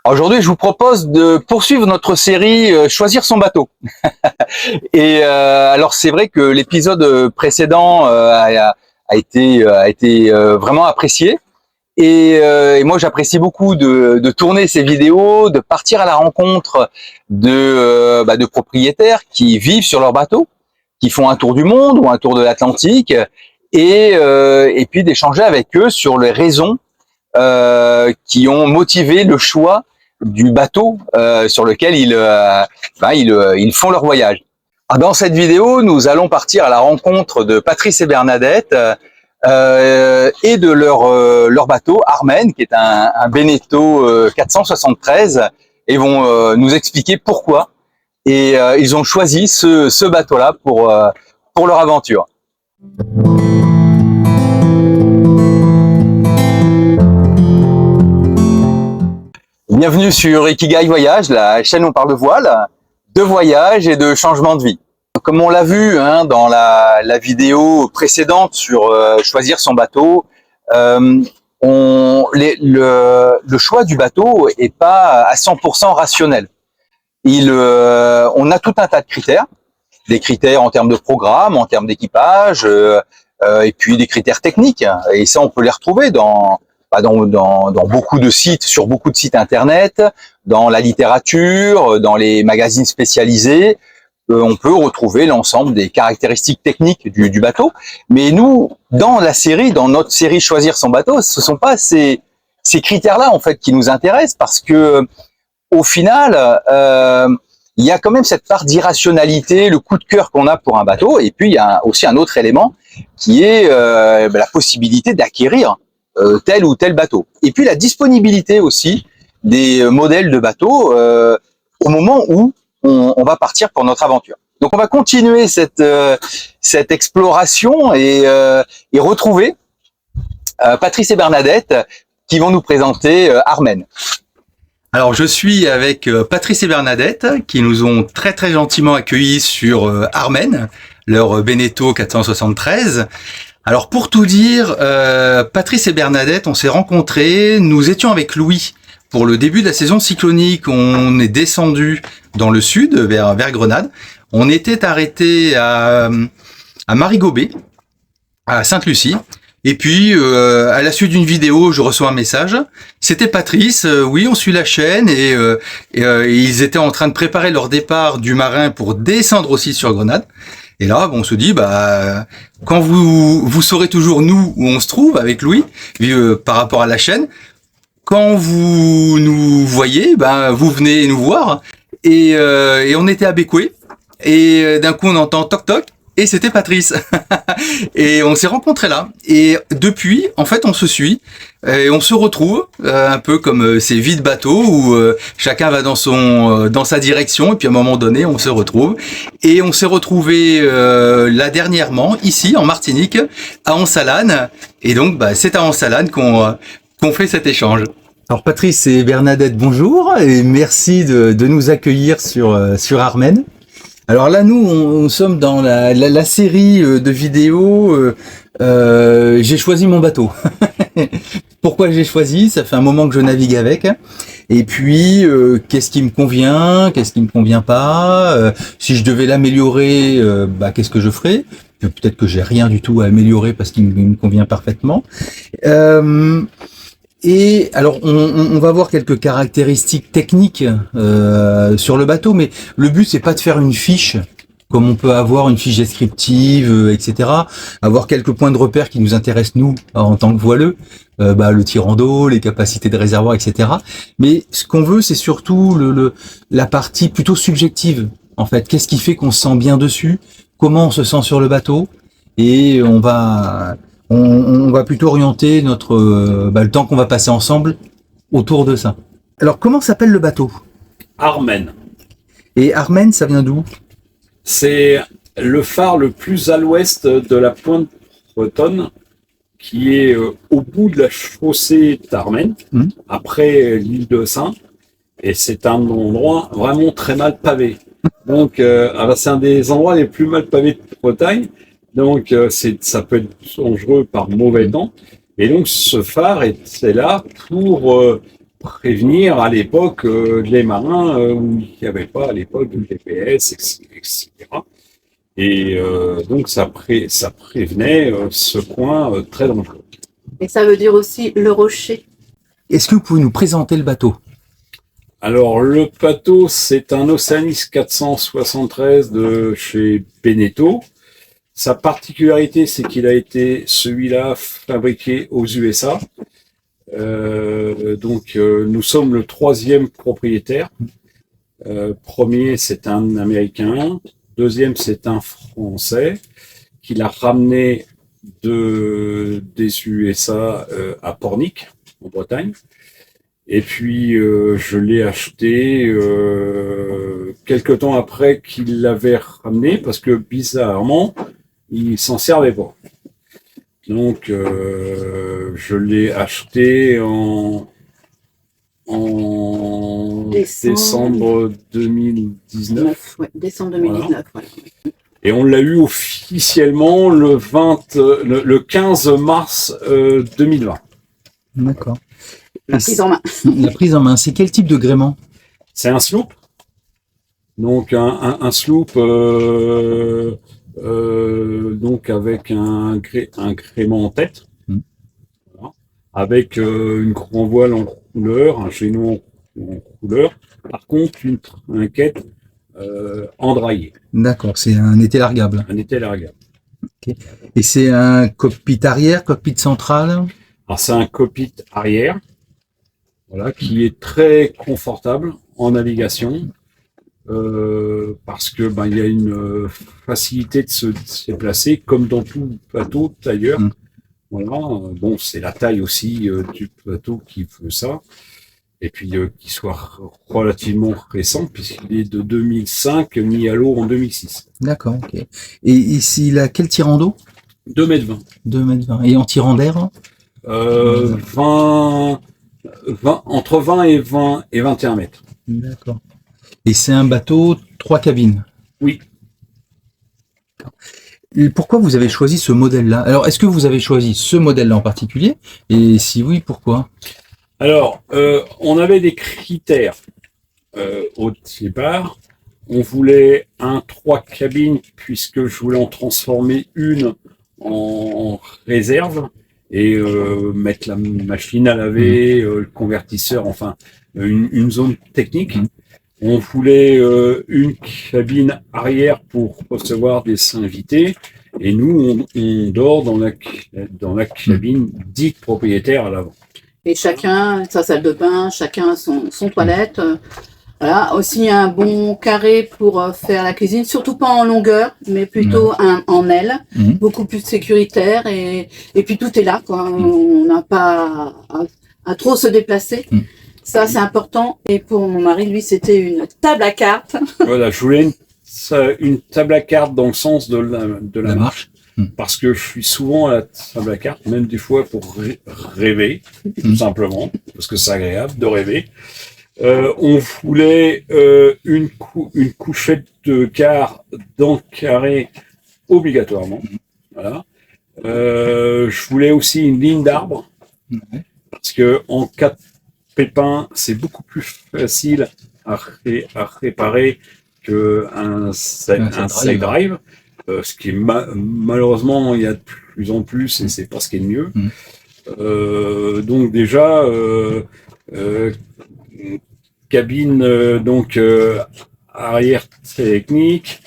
Aujourd'hui, je vous propose de poursuivre notre série Choisir son bateau. Et alors, c'est vrai que l'épisode précédent a été vraiment apprécié. Et moi, j'apprécie beaucoup de tourner ces vidéos, de partir à la rencontre de propriétaires qui vivent sur leur bateau, qui font un tour du monde ou un tour de l'Atlantique, et puis d'échanger avec eux sur les raisons qui ont motivé le choix du bateau sur lequel ils font leur voyage. Dans cette vidéo, nous allons partir à la rencontre de Patrice et Bernadette et de leur bateau Armen, qui est un Beneteau 473, et vont nous expliquer pourquoi ils ont choisi ce bateau-là pour leur aventure. Bienvenue sur Ikigai Voyage, la chaîne où on parle de voile, de voyage et de changement de vie. Comme on l'a vu dans la vidéo précédente sur choisir son bateau, le choix du bateau est pas à 100% rationnel. On a tout un tas de critères, des critères en termes de programme, en termes d'équipage, et puis des critères techniques. Et ça, on peut les retrouver dans beaucoup de sites, sur beaucoup de sites internet, dans la littérature, dans les magazines spécialisés. On peut retrouver l'ensemble des caractéristiques techniques du bateau. Mais nous, dans notre série Choisir son bateau, ce sont pas ces critères-là en fait qui nous intéressent, parce que au final, il y a quand même cette part d'irrationalité, le coup de cœur qu'on a pour un bateau, et puis il y a aussi un autre élément qui est la possibilité d'acquérir tel ou tel bateau. Et puis la disponibilité aussi des modèles de bateaux au moment où on va partir pour notre aventure. Donc on va continuer cette exploration et retrouver Patrice et Bernadette qui vont nous présenter Armen. Alors je suis avec Patrice et Bernadette qui nous ont très très gentiment accueillis sur Armen, leur Beneteau 473. Alors pour tout dire, Patrice et Bernadette, on s'est rencontrés, nous étions avec Louis pour le début de la saison cyclonique. On est descendu dans le sud, vers Grenade. On était arrêté à Marigobé, à Sainte-Lucie. Et puis, à la suite d'une vidéo, je reçois un message. C'était Patrice, oui, on suit la chaîne, et ils étaient en train de préparer leur départ du Marin pour descendre aussi sur Grenade. Et là, on se dit, quand vous saurez toujours nous où on se trouve avec Louis, par rapport à la chaîne, quand vous nous voyez, vous venez nous voir. Et on était à Bécoué, et d'un coup on entend toc toc, et c'était Patrice. Et on s'est rencontrés là. Et depuis, en fait, on se suit et on se retrouve un peu comme ces vies de bateau où chacun va dans sa direction, et puis à un moment donné, on se retrouve. Et on s'est retrouvé là dernièrement ici en Martinique, à Ansalane. Et donc, c'est à Ansalane qu'on fait cet échange. Alors Patrice et Bernadette, bonjour et merci de nous accueillir sur Armen. Alors là, nous, on sommes dans la série de vidéos j'ai choisi mon bateau. Pourquoi j'ai choisi? Ça fait un moment que je navigue avec. Et puis, qu'est-ce qui me convient? Qu'est-ce qui me convient pas? Si je devais l'améliorer, qu'est-ce que je ferais? Peut-être que j'ai rien du tout à améliorer parce qu'il me convient parfaitement. Et alors, on va voir quelques caractéristiques techniques sur le bateau, mais le but c'est pas de faire une fiche comme on peut avoir une fiche descriptive, etc. Avoir quelques points de repère qui nous intéressent nous en tant que voileux, le tirant d'eau, les capacités de réservoir, etc. Mais ce qu'on veut, c'est surtout la partie plutôt subjective. En fait, qu'est-ce qui fait qu'on se sent bien dessus? Comment on se sent sur le bateau? Et on va plutôt orienter le temps qu'on va passer ensemble autour de ça. Alors, comment s'appelle le bateau? Armen. Et Armen, ça vient d'où? C'est le phare le plus à l'ouest de la pointe bretonne, qui est au bout de la chaussée d'Armen, après l'île de Saint. Et c'est un endroit vraiment très mal pavé. Donc, c'est un des endroits les plus mal pavés de Bretagne. Donc, ça peut être dangereux par mauvais temps. Et donc, ce phare c'est là pour prévenir à l'époque les marins où il n'y avait pas à l'époque de GPS, etc. Et donc ça prévenait ce coin très dangereux. Et ça veut dire aussi le rocher. Est-ce que vous pouvez nous présenter le bateau? Alors le bateau, c'est un Oceanis 473 de chez Beneteau. Sa particularité, c'est qu'il a été, celui-là, fabriqué aux USA. Nous sommes le 3e propriétaire. Premier, c'est un Américain. Deuxième, c'est un Français qui l'a ramené des USA à Pornic, en Bretagne. Et puis, je l'ai acheté quelque temps après qu'il l'avait ramené, parce que bizarrement, il s'en servait pas. Donc, je l'ai acheté en décembre 2019. Ouais, décembre 2019. Voilà. Et on l'a eu officiellement le 15 mars 2020. D'accord. La prise en main. La prise en main, c'est quel type de gréement? C'est un sloop. Donc un sloop donc avec un gréement en tête, voilà. Avec une grand voile en couleur, un chaînon en couleur. Par contre, une trinquette endraillée. D'accord, c'est un été largable. Un été largable. Okay. Et c'est un cockpit arrière, cockpit central? Alors c'est un cockpit arrière, voilà, qui est très confortable en navigation. Parce que il y a une facilité de se déplacer, comme dans tout bateau d'ailleurs. Voilà. Bon, c'est la taille aussi du bateau qui fait ça. Et puis qu'il soit relativement récent, puisqu'il est de 2005, mis à l'eau en 2006. D'accord, ok. Et ici, il a quel tirant d'eau? 2,20 m. 2,20 m. Et en tirant d'air? 20, entre 20 et 21 mètres. D'accord. Et c'est un bateau 3 cabines? Oui. Et pourquoi vous avez choisi ce modèle-là? Alors, est-ce que vous avez choisi ce modèle-là en particulier? Et si oui, pourquoi? Alors, on avait des critères au départ. On voulait un 3 cabines, puisque je voulais en transformer une en réserve et mettre la machine à laver, le convertisseur, enfin, une zone technique. On voulait une cabine arrière pour recevoir des invités, et nous, on dort dans la cabine dite propriétaire à l'avant. Et chacun, sa salle de bain, chacun son toilette. Voilà, aussi un bon carré pour faire la cuisine, surtout pas en longueur, mais plutôt en aile, beaucoup plus sécuritaire, et puis tout est là, quoi. On n'a pas à trop se déplacer. Ça, c'est important. Et pour mon mari, lui, c'était une table à cartes. Voilà, je voulais une table à cartes dans le sens de la marche. Parce que je suis souvent à la table à cartes, même des fois pour rêver, tout simplement, parce que c'est agréable de rêver. On voulait une couchette de quart dans le carré obligatoirement. Voilà. Je voulais aussi une ligne d'arbre, parce que en cas de pépin, c'est beaucoup plus facile à réparer qu'un side drive. Ce qui est malheureusement, il y a de plus en plus, et c'est pas ce qui est le mieux. Donc déjà, cabine arrière technique,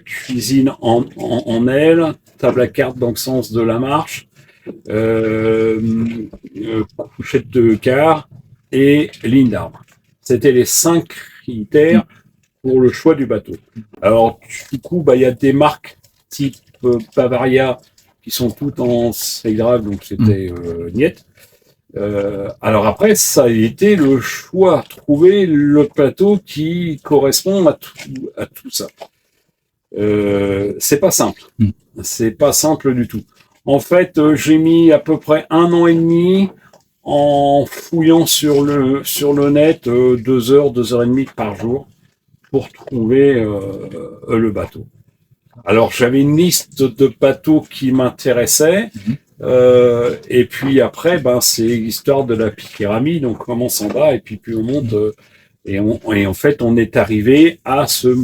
cuisine en aile, table à cartes dans le sens de la marche, couchette de quart et ligne d'arbre. C'était les 5 critères pour le choix du bateau. Alors, du coup, il y a des marques type Bavaria qui sont toutes en side drive, donc c'était niet. Alors après, ça a été le choix, trouver le bateau qui correspond à tout ça. C'est pas simple. C'est pas simple du tout. En fait, j'ai mis à peu près 1 an et demi en fouillant sur le net 2 heures, 2 heures et demie par jour pour trouver le bateau. Alors j'avais une liste de bateaux qui m'intéressaient, Et puis après, c'est l'histoire de la pyramide. On commence en bas et puis on monte. Et en fait, on est arrivé à ce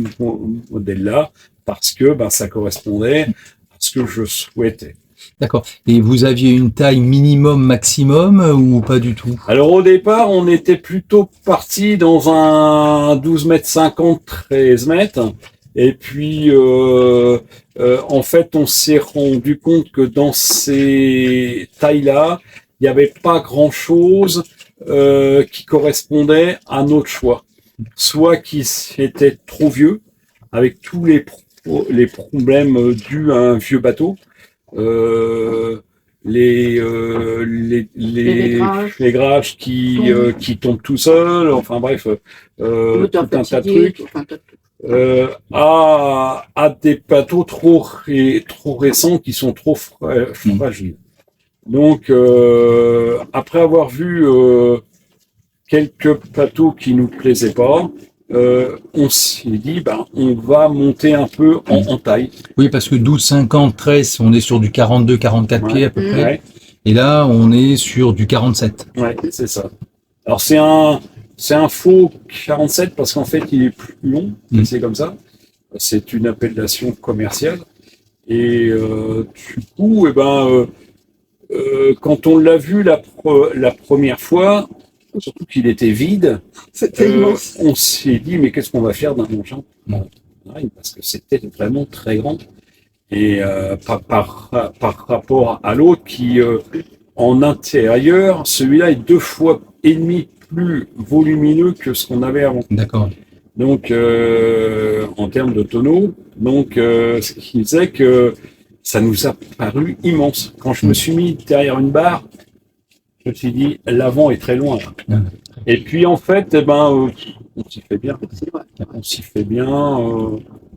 modèle-là parce que ça correspondait à ce que je souhaitais. D'accord. Et vous aviez une taille minimum, maximum ou pas du tout? Alors au départ, on était plutôt parti dans un 12 mètres 50, 13 mètres. Et puis, en fait, on s'est rendu compte que dans ces tailles-là, il n'y avait pas grand-chose qui correspondait à notre choix. Soit qui était trop vieux, avec tous les problèmes dus à un vieux bateau, les grages qui tombent tout seuls, enfin bref, tout un tas de trucs. À des bateaux trop récents qui sont trop fragiles. Donc, après avoir vu quelques bateaux qui nous plaisaient pas, on s'est dit, on va monter un peu en taille. Oui, parce que 12, 50, 13, on est sur du 42, 44 pieds à peu près. Ouais. Et là, on est sur du 47. Ouais, c'est ça. Alors, c'est un faux 47 parce qu'en fait, il est plus long. C'est comme ça. C'est une appellation commerciale. Et du coup, quand on l'a vu la première fois, surtout qu'il était vide, on s'est dit mais qu'est-ce qu'on va faire d'un engin parce que c'était vraiment très grand. Et par rapport à l'autre qui en intérieur, celui-là est 2,5 fois plus volumineux que ce qu'on avait avant. D'accord. Donc en termes de tonneau, ce qui faisait que ça nous a paru immense. Quand je me suis mis derrière une barre, je me suis dit l'avant est très loin. Et puis en fait, on s'y fait bien. On s'y fait bien.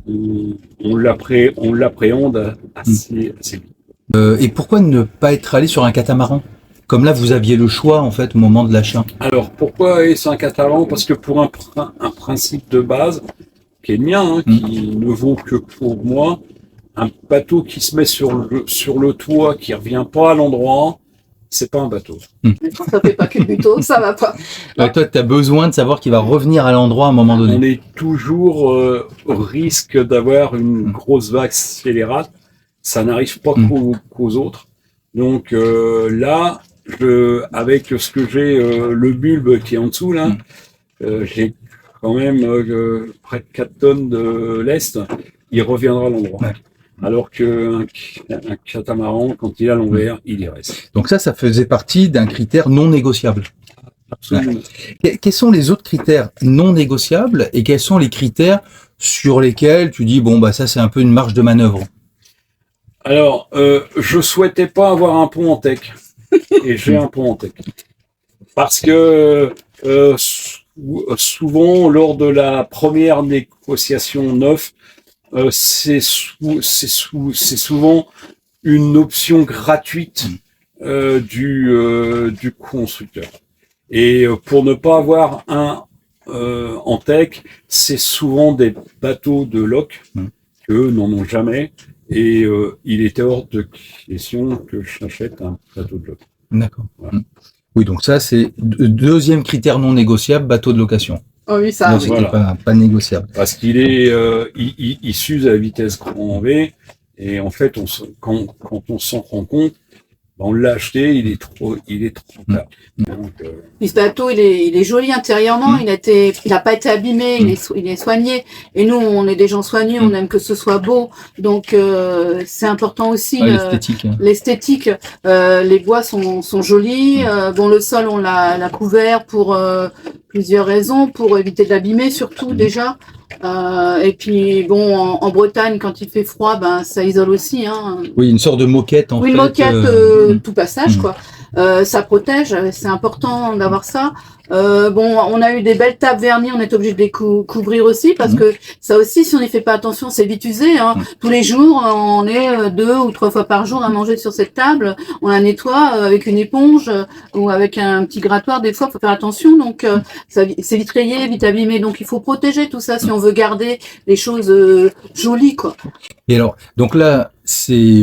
On l'appréhende assez vite. Et pourquoi ne pas être allé sur un catamaran? Comme là, vous aviez le choix, en fait, au moment de l'achat. Alors, pourquoi aller sur un catamaran? Parce que pour un principe de base, qui est le mien, qui ne vaut que pour moi, un bateau qui se met sur le toit, qui revient pas à l'endroit, c'est pas un bateau. Quand ça fait pas que du tout, ça va pas. Toi, tu as besoin de savoir qu'il va revenir à l'endroit à un moment donné. On est toujours au risque d'avoir une grosse vague scélérate. Ça n'arrive pas qu'aux autres. Donc là, avec ce que j'ai, le bulbe qui est en dessous, là, j'ai quand même près de 4 tonnes de lest. Il reviendra à l'endroit. Ouais. Alors qu'un catamaran, quand il est à l'envers, il y reste. Donc ça faisait partie d'un critère non négociable. Absolument. Ouais. Quels sont les autres critères non négociables et quels sont les critères sur lesquels tu dis, ça c'est un peu une marge de manœuvre? Alors, je souhaitais pas avoir un pont en teck. Et j'ai un pont en teck. Parce que souvent, lors de la première négociation neuve, c'est souvent une option gratuite du constructeur. Et pour ne pas avoir un en teck, c'est souvent des bateaux de loc qu'eux n'en ont jamais. Et il était hors de question que j'achète un bateau de loc. D'accord. Voilà. Oui, donc ça, c'est deuxième critère non négociable, bateau de location. Oh oui, ça. Non, c'était pas négociable. Parce qu'il est, il s'use à la vitesse grand V, et en fait, quand on s'en rend compte, on l'a acheté, il est trop tard. Donc, Puis ce bateau, il est joli intérieurement, il a pas été abîmé, il est soigné. Et nous, on est des gens soignés, on aime que ce soit beau. Donc, c'est important aussi. L'esthétique. L'esthétique. Les bois sont jolis. Le sol, on l'a couvert pour plusieurs raisons, pour éviter de l'abîmer surtout déjà. Et puis en Bretagne, quand il fait froid, ça isole aussi. Oui, une sorte de moquette en fait. Oui, une moquette tout passage quoi. Ça protège, c'est important d'avoir ça. On a eu des belles tables vernies, on est obligé de les couvrir aussi parce que ça aussi, si on n'y fait pas attention, c'est vite usé. Tous les jours, on est 2 ou 3 fois par jour à manger sur cette table. On la nettoie avec une éponge ou avec un petit grattoir. Des fois, faut faire attention. Donc, c'est vite rayé, vite abîmé. Donc, il faut protéger tout ça si on veut garder les choses jolies, quoi. Et alors, donc là, c'est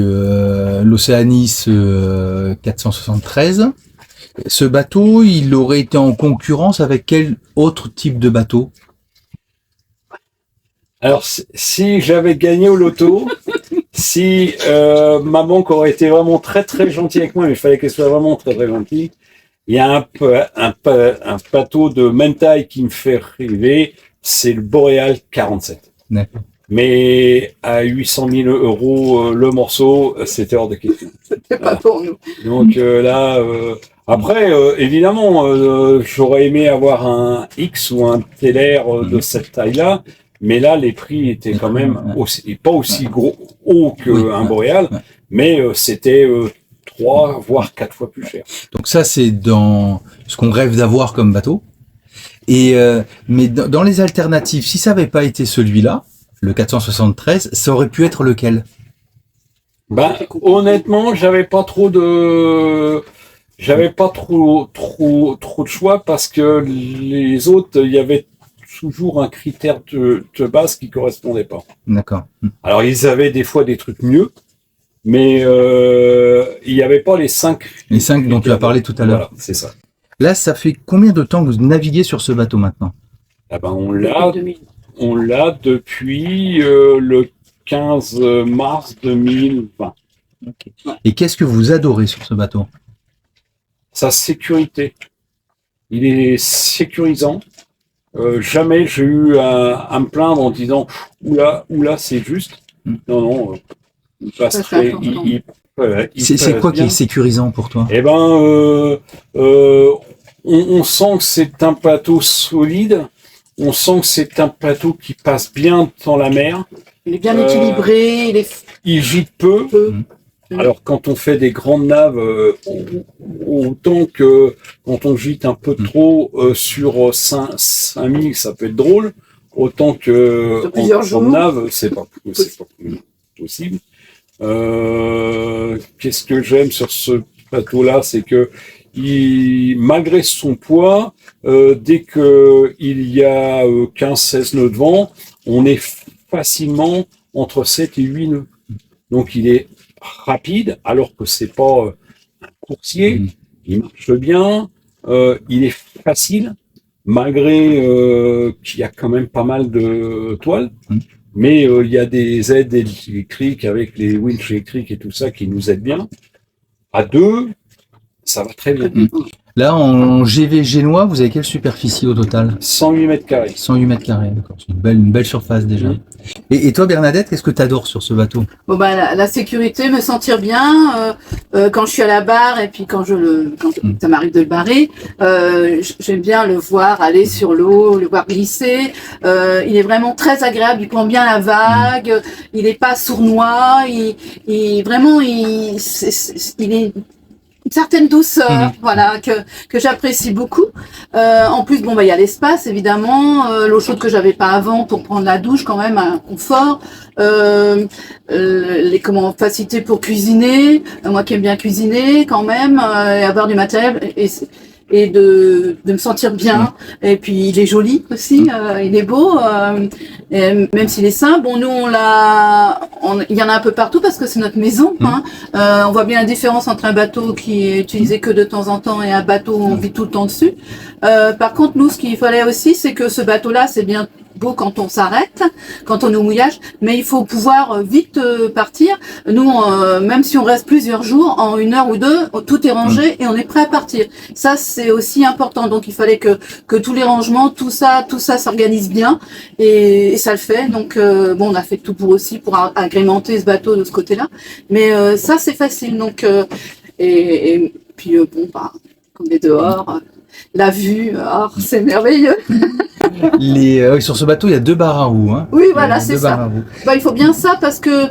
l'Océanis 473. Ce bateau, il aurait été en concurrence avec quel autre type de bateau? Alors, si j'avais gagné au loto, si ma banque aurait été vraiment très très gentille avec moi, mais il fallait qu'elle soit vraiment très très gentille, il y a un bateau de même taille qui me fait rêver, c'est le Boréal 47. D'accord. Mais à 800 000 € le morceau, c'était hors de question. C'est pas pour nous. Donc après, évidemment, j'aurais aimé avoir un X ou un Teller de cette taille-là, mais là, les prix étaient quand même pas aussi haut qu'un Boréal, mais c'était 3 voire 4 fois plus cher. Donc ça, c'est dans ce qu'on rêve d'avoir comme bateau. Et mais dans les alternatives, si ça n'avait pas été celui-là, le 473, ça aurait pu être lequel? Ben, honnêtement, j'avais pas trop de choix parce que les autres, il y avait toujours un critère de base qui correspondait pas. D'accord. Alors, ils avaient des fois des trucs mieux, mais il n'y avait pas les 5. Les 5 dont tu as parlé tout à l'heure. Voilà, c'est ça. Là, ça fait combien de temps que vous naviguez sur ce bateau maintenant? Ah ben, on l'a depuis le 15 mars 2020. Okay. Et qu'est-ce que vous adorez sur ce bateau? Sa sécurité. Il est sécurisant. Jamais j'ai eu à me plaindre en disant oula, c'est juste. Non, il passe très. C'est quoi qui est sécurisant pour toi? Eh ben, on sent que c'est un bateau solide. On sent que c'est un bateau qui passe bien dans la mer. Il est bien équilibré. Il gîte peu. Alors quand on fait des grandes naves, autant que quand on gîte un peu trop sur 5000, ça peut être drôle. Autant que en nave, c'est pas possible. Qu'est-ce que j'aime sur ce bateau-là, c'est que malgré son poids, dès que il y a 15-16 nœuds de vent, on est facilement entre 7 et 8 nœuds. Donc il est rapide, alors que c'est pas un coursier. Il marche bien, il est facile, malgré qu'il y a quand même pas mal de toiles. Mais il y a des aides électriques avec les winches électriques et tout ça qui nous aident bien. À 2, ça va très bien. Là, en GV génois, vous avez quelle superficie au total? 108 mètres carrés. 108 mètres carrés, d'accord. C'est une belle surface déjà. Et toi, Bernadette, qu'est-ce que tu adores sur ce bateau? Bon bah la sécurité, me sentir bien quand je suis à la barre et puis quand ça m'arrive de le barrer, j'aime bien le voir aller sur l'eau, le voir glisser. Il est vraiment très agréable, il prend bien la vague, il est pas sournois, il est une certaine douceur, voilà, que j'apprécie beaucoup. En plus, bon, bah, il y a l'espace, évidemment, l'eau chaude que j'avais pas avant pour prendre la douche, quand même, un confort. Facilité pour cuisiner, moi qui aime bien cuisiner, quand même, et avoir du matériel et de me sentir bien. Et puis il est joli aussi, il est beau, même s'il est simple. Bon, nous il y en a un peu partout parce que c'est notre maison. On voit bien la différence entre un bateau qui est utilisé que de temps en temps et un bateau où on vit tout le temps dessus. Par contre, nous, ce qu'il fallait aussi, c'est que ce bateau-là, c'est bien beau quand on s'arrête, quand on est au mouillage, mais il faut pouvoir vite partir. Nous, même si on reste plusieurs jours, en 1 heure ou 2, tout est rangé et on est prêt à partir. Ça, c'est aussi important. Donc, il fallait que tous les rangements, tout ça s'organise bien et ça le fait. Donc, on a fait tout pour agrémenter ce bateau de ce côté-là. Mais ça, c'est facile. Donc, et puis, comme on est dehors, la vue, c'est merveilleux. Sur ce bateau, il y a 2 barres à roues. Oui, voilà, c'est ça. Il faut bien ça parce que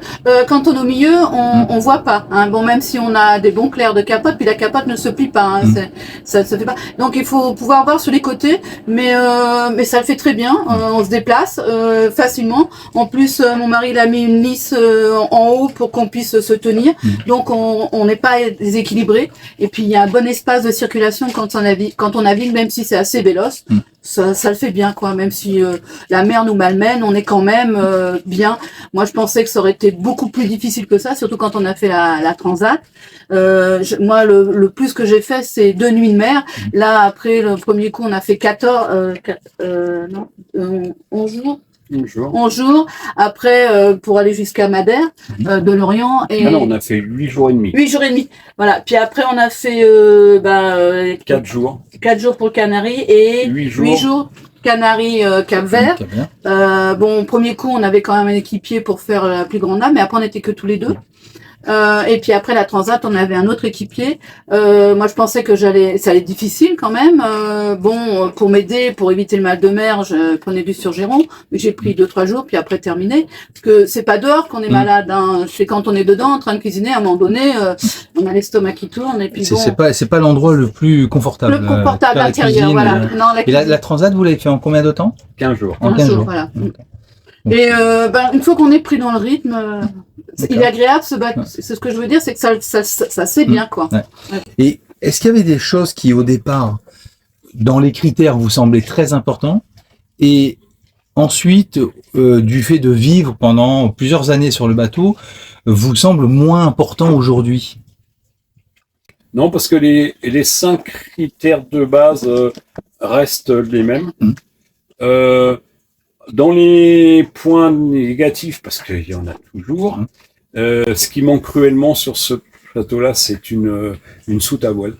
quand on est au milieu, on voit pas. Bon, même si on a des bons clairs de capote, puis la capote ne se plie pas. Ça se fait pas. Donc il faut pouvoir voir sur les côtés, mais ça le fait très bien. On se déplace facilement. En plus, mon mari il a mis une lisse en haut pour qu'on puisse se tenir. Donc on n'est pas déséquilibré. Et puis il y a un bon espace de circulation quand on navigue, même si c'est assez véloce. ça le fait bien, quoi. Même si la mer nous malmène, on est quand même bien. Moi, je pensais que ça aurait été beaucoup plus difficile que ça, surtout quand on a fait la transat. Moi, le plus que j'ai fait, c'est 2 nuits de mer. Là, après le premier coup, on a fait 11 jours. 11 jours. Après, pour aller jusqu'à Madère, de Lorient. Et... Ah non, on a fait 8 jours et demi. 8 jours et demi. Voilà. Puis après, on a fait 4 jours. 4 jours pour Canaries et 8 jours Canaries Cap-Vert. Bon, premier coup, on avait quand même un équipier pour faire la plus grande nave, mais après, on n'était que tous les deux. Et puis après la transat, on avait un autre équipier. Moi, je pensais que ça allait être difficile quand même. Bon, pour m'aider, pour éviter le mal de mer, je prenais du surgéron, mais j'ai pris 2-3 jours, puis après terminé. Parce que c'est pas dehors qu'on est malade, hein. C'est quand on est dedans, en train de cuisiner, à un moment donné, on a l'estomac qui tourne, et puis bon. C'est pas l'endroit le plus confortable. Le plus confortable à l'intérieur, voilà. Non, et la transat, vous l'avez fait en combien de temps? 15 jours. En 15 jours, voilà. Et une fois qu'on est pris dans le rythme, il est agréable ce bateau. C'est ce que je veux dire, c'est que ça c'est bien, quoi. Ouais. Ouais. Et est-ce qu'il y avait des choses qui, au départ, dans les critères, vous semblaient très importants, et ensuite, du fait de vivre pendant plusieurs années sur le bateau, vous semblent moins importants aujourd'hui? Non, parce que les 5 critères de base restent les mêmes. Dans les points négatifs, parce qu'il y en a toujours, ce qui manque cruellement sur ce plateau-là, c'est une soute à voile.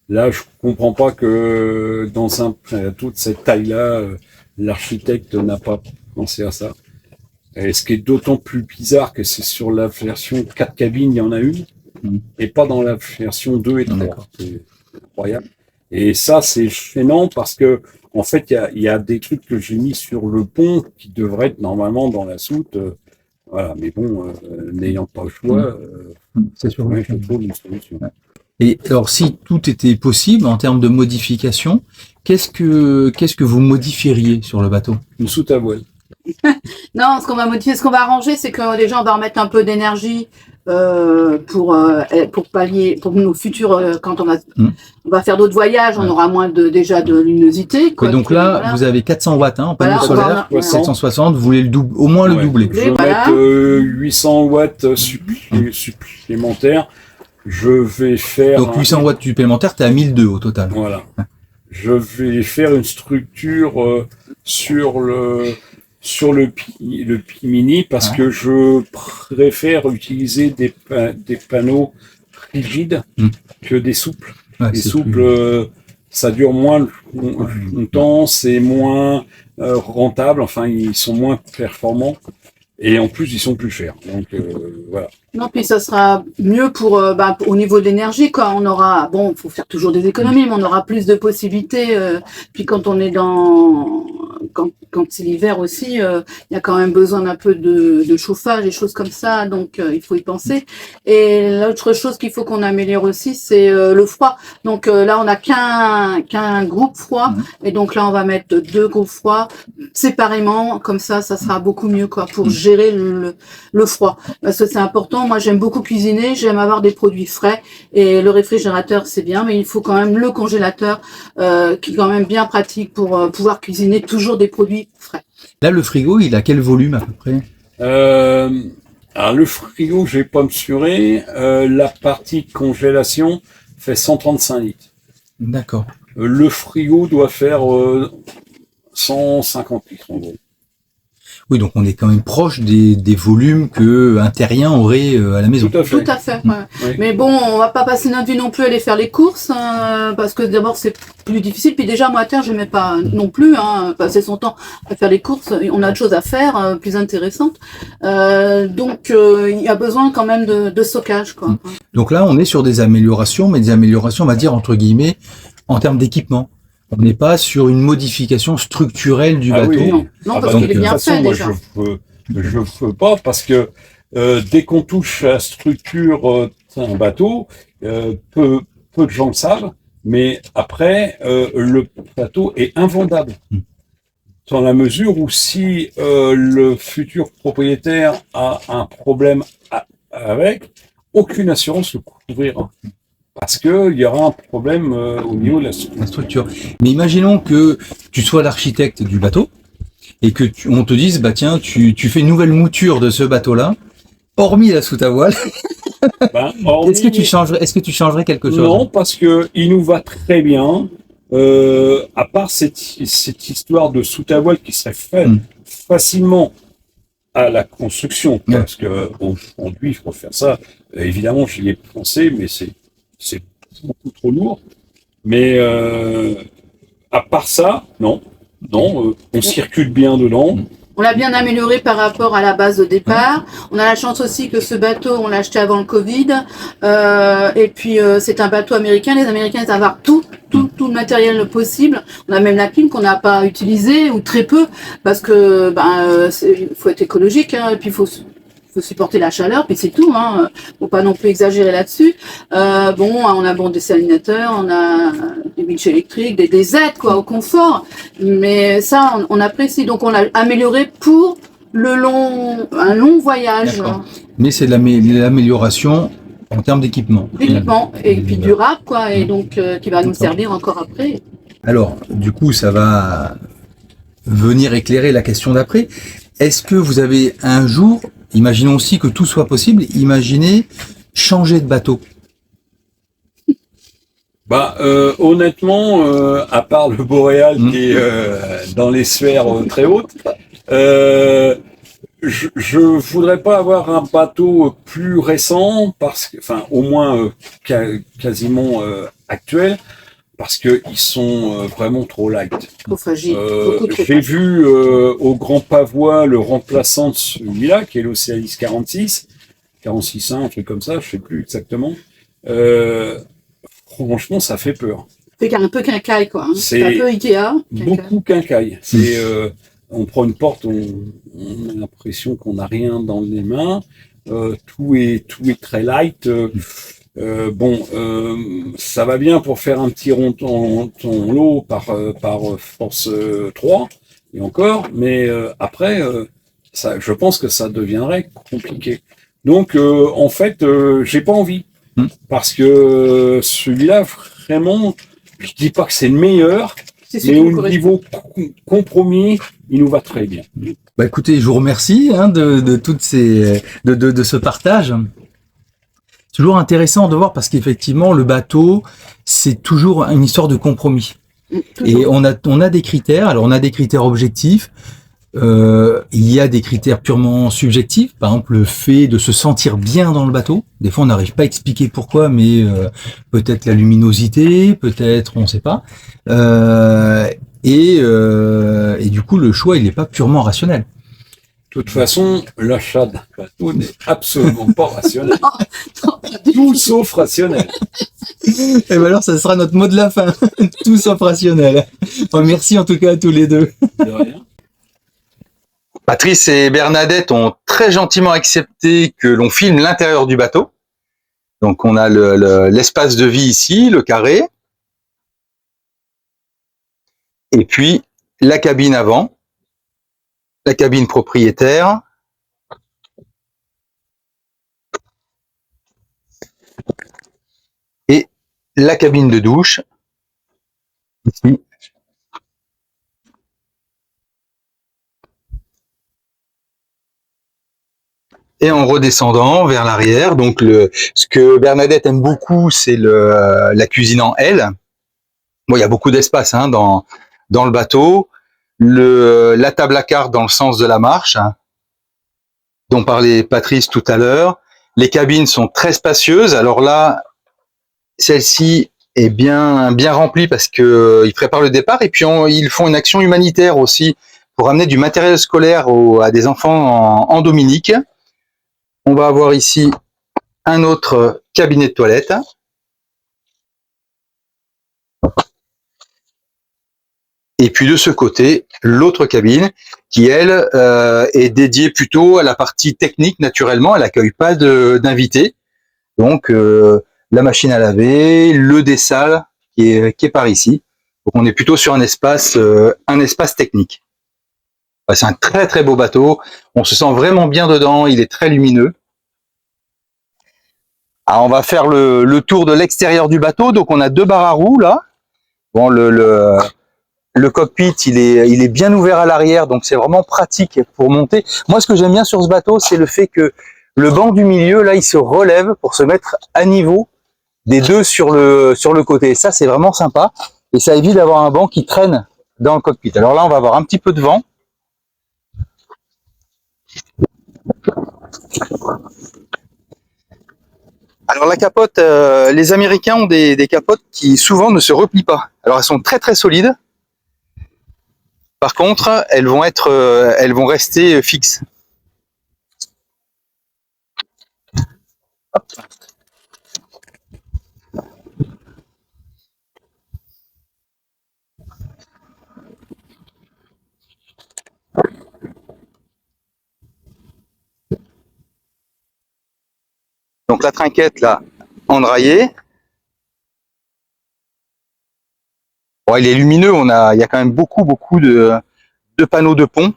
Là, je comprends pas que dans un plateau de cette taille-là, l'architecte n'a pas pensé à ça. Et ce qui est d'autant plus bizarre que c'est sur la version 4 cabines, il y en a une, et pas dans la version 2 et 3. C'est incroyable. Et ça, c'est gênant parce que, en fait, il y a des trucs que j'ai mis sur le pont qui devraient être normalement dans la soute. Voilà, mais bon, n'ayant pas le choix, c'est sûr. Je trouve une solution. Et alors, si tout était possible en termes de modification, qu'est-ce que vous modifieriez sur le bateau? Une soute à voile. Non, ce qu'on va modifier, ce qu'on va arranger, c'est que déjà on va remettre un peu d'énergie pour pallier pour nos futurs quand on va faire d'autres voyages, on aura moins déjà de luminosité. Quoi, donc là, voilà. Vous avez 400 watts en panneau solaire, 760, vous voulez au moins le doubler. Je vais mettre 800 watts supplémentaires. Je vais faire. Donc 800 watts supplémentaires, t'es à 1002 au total. Voilà. Je vais faire une structure sur le Pimini parce que je préfère utiliser des panneaux rigides que des souples. Les souples, ça dure moins longtemps, c'est moins rentable, enfin ils sont moins performants et en plus ils sont plus chers. Donc voilà. Non, puis ça sera mieux pour au niveau de l'énergie, quoi. On aura, bon, faut faire toujours des économies, mais on aura plus de possibilités. Puis quand on est quand c'est l'hiver aussi, il y a quand même besoin d'un peu de chauffage et choses comme ça, donc il faut y penser. Et l'autre chose qu'il faut qu'on améliore aussi, c'est le froid. Donc là, on n'a qu'un groupe froid, et donc là, on va mettre 2 groupes froids séparément, comme ça sera beaucoup mieux, quoi, pour gérer le froid, parce que c'est important. Moi, j'aime beaucoup cuisiner, j'aime avoir des produits frais, et le réfrigérateur, c'est bien, mais il faut quand même le congélateur, qui est quand même bien pratique pour pouvoir cuisiner toujours des produits frais. Là, le frigo, il a quel volume à peu près? Alors, le frigo, j'ai pas mesuré. La partie congélation fait 135 litres. D'accord. Le frigo doit faire 150 litres, en gros. Oui, donc on est quand même proche des volumes que un terrien aurait à la maison. Tout à fait. Tout à fait. Ouais. Oui. Mais bon, on va pas passer notre vie non plus à aller faire les courses, parce que d'abord c'est plus difficile. Puis déjà, moi à terre, j'aimais pas non plus passer son temps à faire les courses. On a d'autres choses à faire, plus intéressantes. Donc il y a besoin quand même de stockage, quoi. Donc là, on est sur des améliorations, mais des améliorations, on va dire entre guillemets, en termes d'équipement. On n'est pas sur une modification structurelle du bateau. Oui, non, parce qu'il est bien fait déjà. Je veux pas parce que dès qu'on touche à la structure d'un bateau, peu de gens le savent, mais après le bateau est invendable. Dans la mesure où si le futur propriétaire a un problème avec, aucune assurance le couvrira. parce que il y aura un problème au niveau de la structure. Mais imaginons que tu sois l'architecte du bateau et que on te dise, bah tiens, tu fais une nouvelle mouture de ce bateau-là, hormis la soute à voile. Est-ce que tu changerais quelque chose? Non, parce que il nous va très bien. À part cette histoire de soute à voile qui serait faite facilement à la construction, parce que aujourd'hui, il faut faire ça. Évidemment, j'y ai pensé, mais c'est beaucoup trop lourd. Mais à part ça, non, on circule bien dedans. On l'a bien amélioré par rapport à la base de départ. On a la chance aussi que ce bateau, on l'a acheté avant le Covid. Et puis, c'est un bateau américain. Les Américains, ils avoir tout le matériel possible. On a même la clim qu'on n'a pas utilisée, ou très peu, parce que faut être écologique, hein, et puis il faut supporter la chaleur, puis c'est tout, hein. Faut pas non plus exagérer là-dessus. On a des salinateurs, on a des winches électriques, des aides, quoi, au confort. Mais ça, on apprécie. Donc, on l'a amélioré pour un long voyage. D'accord. Mais c'est de l'amélioration en termes d'équipement. D'équipement, et puis durable, quoi, et donc, qui va nous servir encore après. Alors, du coup, ça va venir éclairer la question d'après. Est-ce que vous avez un jour, imaginons aussi que tout soit possible, imaginez changer de bateau? Honnêtement, à part le Boréal qui est dans les sphères très hautes, je voudrais pas avoir un bateau plus récent, au moins quasiment actuel, parce que ils sont vraiment trop light. Trop fragiles. J'ai vu au Grand Pavois le remplaçant de celui-là, qui est l'Océalis 46.1, un truc comme ça, je sais plus exactement. Franchement, ça fait peur. C'est un peu quincaille, quoi. Hein. C'est un peu Ikea. Beaucoup quincaille. C'est on prend une porte, on a l'impression qu'on n'a rien dans les mains. Tout est très light. Ça va bien pour faire un petit rond en lot par force 3 et encore, mais après, je pense que ça deviendrait compliqué. Donc, en fait, j'ai pas envie. Parce que celui-là, vraiment, je dis pas que c'est le meilleur, mais au niveau compromis, il nous va très bien. Bah écoutez, je vous remercie de toutes de ce partage. C'est toujours intéressant de voir parce qu'effectivement, le bateau, c'est toujours une histoire de compromis. Et on a des critères. Alors, on a des critères objectifs. Il y a des critères purement subjectifs, par exemple le fait de se sentir bien dans le bateau. Des fois on n'arrive pas à expliquer pourquoi, mais peut-être la luminosité, peut-être on ne sait pas. Et du coup le choix il n'est pas purement rationnel. De toute façon, l'achat d'un bateau n'est absolument pas rationnel. Tout sauf rationnel. Et ben alors ça sera notre mot de la fin. Tout sauf rationnel. Bon, merci en tout cas à tous les deux. De rien. Patrice et Bernadette ont très gentiment accepté que l'on filme l'intérieur du bateau. Donc on a l'espace de vie ici, le carré. Et puis la cabine avant, la cabine propriétaire. Et la cabine de douche, ici. Et en redescendant vers l'arrière, donc ce que Bernadette aime beaucoup, c'est la cuisine en L. Bon, il y a beaucoup d'espace dans le bateau. La table à cartes dans le sens de la marche, dont parlait Patrice tout à l'heure. Les cabines sont très spacieuses. Alors là, celle-ci est bien remplie parce que ils préparent le départ et puis ils font une action humanitaire aussi pour amener du matériel scolaire à des enfants en Dominique. On va avoir ici un autre cabinet de toilette. Et puis de ce côté, l'autre cabine qui, elle, est dédiée plutôt à la partie technique naturellement. Elle n'accueille pas d'invités. Donc, la machine à laver, le dessal qui est par ici. Donc, on est plutôt sur un espace technique. C'est un très très beau bateau. On se sent vraiment bien dedans. Il est très lumineux. Alors, on va faire le tour de l'extérieur du bateau. Donc, on a 2 barres à roues là. Bon, le cockpit, il est bien ouvert à l'arrière, donc c'est vraiment pratique pour monter. Moi, ce que j'aime bien sur ce bateau, c'est le fait que le banc du milieu, là, il se relève pour se mettre à niveau des 2 sur le côté. Et ça, c'est vraiment sympa. Et ça évite d'avoir un banc qui traîne dans le cockpit. Alors là, on va avoir un petit peu de vent. Alors la capote, les Américains ont des capotes qui souvent ne se replient pas. Alors elles sont très très solides. Par contre, elles vont rester fixes. Hop. Donc la trinquette là, endraillée. Bon, il est lumineux, il y a quand même beaucoup de panneaux de pont.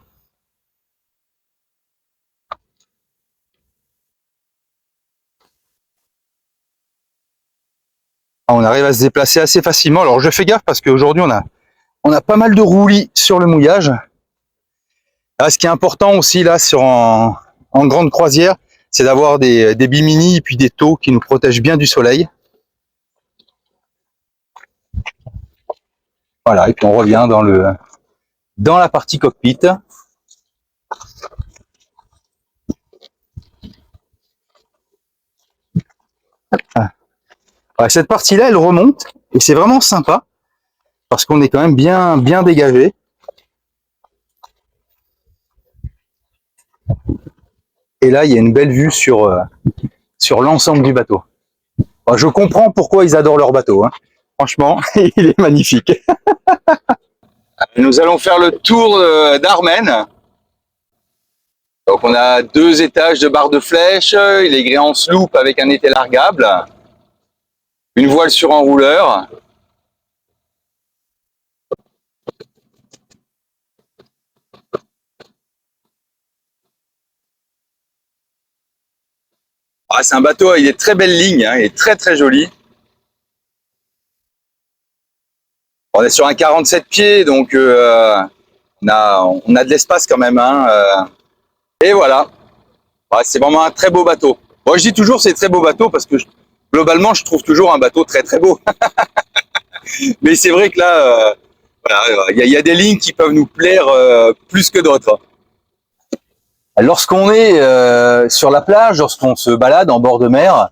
On arrive à se déplacer assez facilement. Alors je fais gaffe parce qu'aujourd'hui on a pas mal de roulis sur le mouillage. Là, ce qui est important aussi là en grande croisière, c'est d'avoir des bimini et puis des taux qui nous protègent bien du soleil. Voilà, et puis on revient dans la partie cockpit. Ouais, cette partie-là, elle remonte et c'est vraiment sympa parce qu'on est quand même bien dégagé. Et là, il y a une belle vue sur l'ensemble du bateau. Bon, je comprends pourquoi ils adorent leur bateau. Hein. Franchement, il est magnifique. Nous allons faire le tour d'Armen. Donc on a 2 étages de barre de flèche, il est gréé en sloop avec un étai largable, une voile sur enrouleur. Ah, c'est un bateau avec des très belles lignes, hein, il est très très joli. On est sur un 47 pieds, donc on a de l'espace quand même. Hein, et voilà, ouais, c'est vraiment un très beau bateau. Moi je dis toujours c'est très beau bateau parce que globalement je trouve toujours un bateau très très beau. Mais c'est vrai que là, voilà, il y a des lignes qui peuvent nous plaire plus que d'autres. Lorsqu'on est sur la plage, lorsqu'on se balade en bord de mer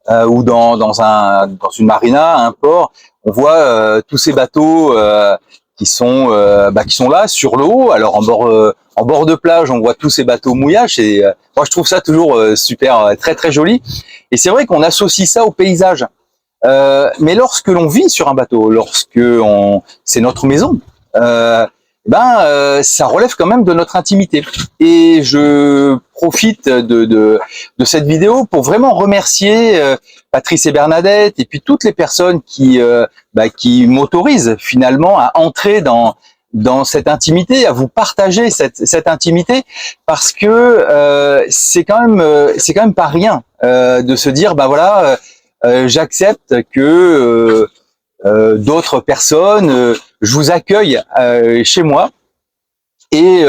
ou dans une marina, un port, on voit tous ces bateaux qui sont là sur l'eau. Alors en bord de plage, on voit tous ces bateaux mouillages. Et moi, je trouve ça toujours super, très très joli. Et c'est vrai qu'on associe ça au paysage. Mais lorsque l'on vit sur un bateau, c'est notre maison. Ça relève quand même de notre intimité. Et je profite de cette vidéo pour vraiment remercier Patrice et Bernadette et puis toutes les personnes qui m'autorisent finalement à entrer dans cette intimité, à vous partager cette intimité, parce que c'est quand même pas rien de se dire j'accepte que d'autres personnes, je vous accueille chez moi et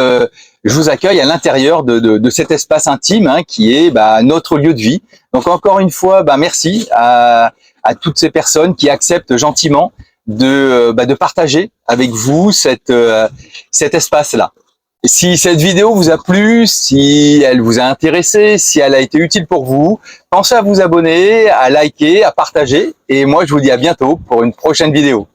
je vous accueille à l'intérieur de cet espace intime hein, qui est notre lieu de vie. Donc encore une fois, merci à toutes ces personnes qui acceptent gentiment de partager avec vous cet espace-là. Si cette vidéo vous a plu, si elle vous a intéressé, si elle a été utile pour vous, pensez à vous abonner, à liker, à partager. Et moi, je vous dis à bientôt pour une prochaine vidéo.